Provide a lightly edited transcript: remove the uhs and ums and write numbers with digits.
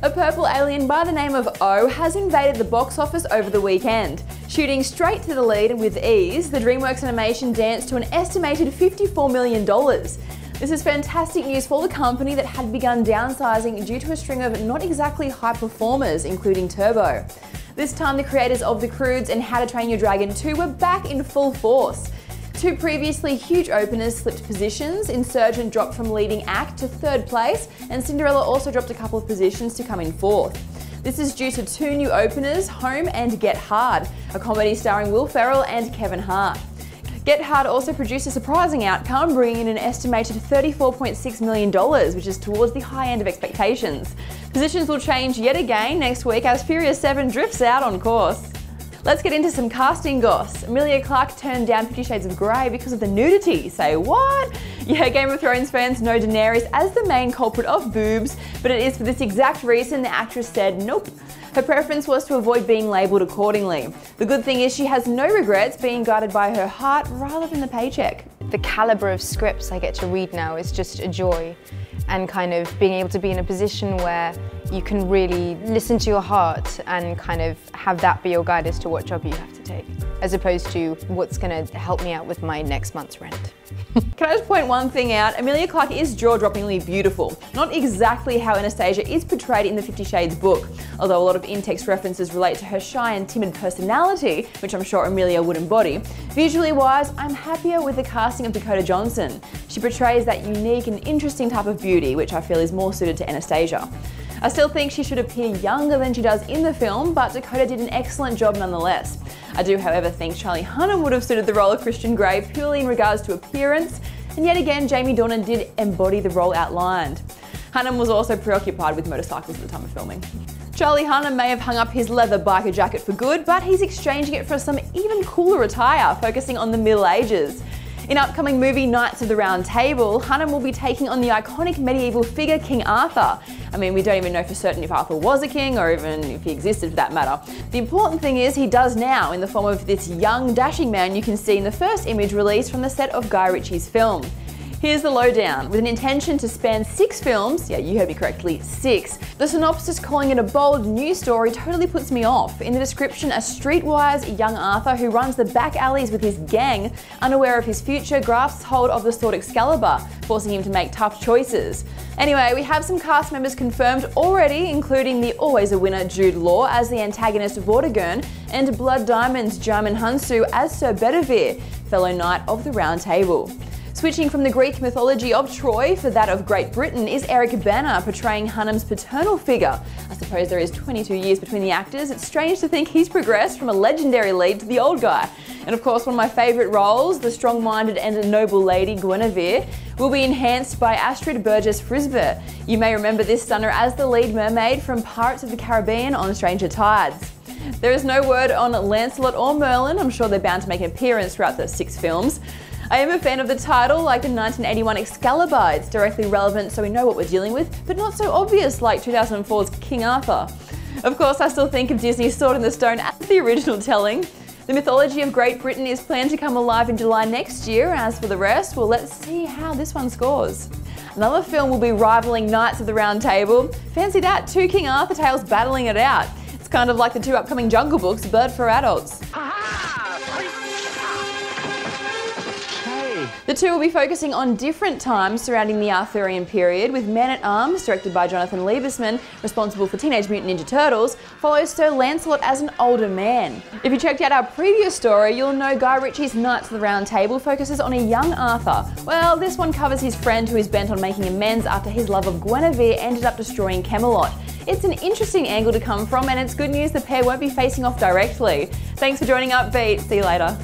A purple alien by the name of O has invaded the box office over the weekend. Shooting straight to the lead and with ease, the DreamWorks animation danced to an estimated $54 million. This is fantastic news for the company that had begun downsizing due to a string of not exactly high performers, including Turbo. This time the creators of The Croods and How to Train Your Dragon 2 were back in full force. Two previously huge openers slipped positions. Insurgent dropped from leading act to third place, and Cinderella also dropped a couple of positions to come in fourth. This is due to two new openers, Home and Get Hard, a comedy starring Will Ferrell and Kevin Hart. Get Hard also produced a surprising outcome, bringing in an estimated $34.6 million, which is towards the high end of expectations. Positions will change yet again next week as Furious 7 drifts out on course. Let's get into some casting goss. Emilia Clarke turned down 50 Shades of Grey because of the nudity. Say what? Yeah, Game of Thrones fans know Daenerys as the main culprit of boobs, but it is for this exact reason the actress said nope. Her preference was to avoid being labelled accordingly. The good thing is she has no regrets, being guided by her heart rather than the paycheck. The calibre of scripts I get to read now is just a joy, and kind of being able to be in a position where you can really listen to your heart and kind of have that be your guide as to what job you have to take, as opposed to what's going to help me out with my next month's rent. Can I just point one thing out? Emilia Clarke is jaw-droppingly beautiful. Not exactly how Anastasia is portrayed in the 50 Shades book, although a lot of in-text references relate to her shy and timid personality, which I'm sure Emilia would embody. Visually wise, I'm happier with the casting of Dakota Johnson. She portrays that unique and interesting type of beauty, which I feel is more suited to Anastasia. I still think she should appear younger than she does in the film, but Dakota did an excellent job nonetheless. I do, however, think Charlie Hunnam would have suited the role of Christian Grey purely in regards to appearance, and yet again Jamie Dornan did embody the role outlined. Hunnam was also preoccupied with motorcycles at the time of filming. Charlie Hunnam may have hung up his leather biker jacket for good, but he's exchanging it for some even cooler attire, focusing on the Middle Ages. In upcoming movie Knights of the Round Table, Hunnam will be taking on the iconic medieval figure King Arthur. I mean, we don't even know for certain if Arthur was a king or even if he existed for that matter. The important thing is he does now, in the form of this young, dashing man you can see in the first image released from the set of Guy Ritchie's film. Here's the lowdown. With an intention to span 6 films, yeah, you heard me correctly, 6, the synopsis calling it a bold new story totally puts me off. In the description, a streetwise young Arthur who runs the back alleys with his gang, unaware of his future, grasps hold of the sword Excalibur, forcing him to make tough choices. Anyway, we have some cast members confirmed already, including the always a winner Jude Law as the antagonist Vortigern, and Blood Diamond's Jarman Hunsu as Sir Bedivere, fellow knight of the Round Table. Switching from the Greek mythology of Troy for that of Great Britain is Eric Bana portraying Hunnam's paternal figure. I suppose there is 22 years between the actors. It's strange to think he's progressed from a legendary lead to the old guy. And of course, one of my favourite roles, the strong-minded and noble lady Guinevere, will be enhanced by Astrid Burgess Frisbee. You may remember this stunner as the lead mermaid from Pirates of the Caribbean on Stranger Tides. There is no word on Lancelot or Merlin. I'm sure they're bound to make an appearance throughout the 6 films. I am a fan of the title, like the 1981 Excalibur. It's directly relevant so we know what we're dealing with, but not so obvious like 2004's King Arthur. Of course, I still think of Disney's Sword in the Stone as the original telling. The mythology of Great Britain is planned to come alive in July next year. As for the rest, well, let's see how this one scores. Another film will be rivaling Knights of the Round Table. Fancy that, 2 King Arthur tales battling it out. It's kind of like the 2 upcoming Jungle Books, but for adults. The 2 will be focusing on different times surrounding the Arthurian period, with Man-at-Arms, directed by Jonathan Liebesman, responsible for Teenage Mutant Ninja Turtles, follows Sir Lancelot as an older man. If you checked out our previous story, you'll know Guy Ritchie's Knights of the Round Table focuses on a young Arthur. Well, this one covers his friend who is bent on making amends after his love of Guinevere ended up destroying Camelot. It's an interesting angle to come from, and it's good news the pair won't be facing off directly. Thanks for joining Upbeat. See you later.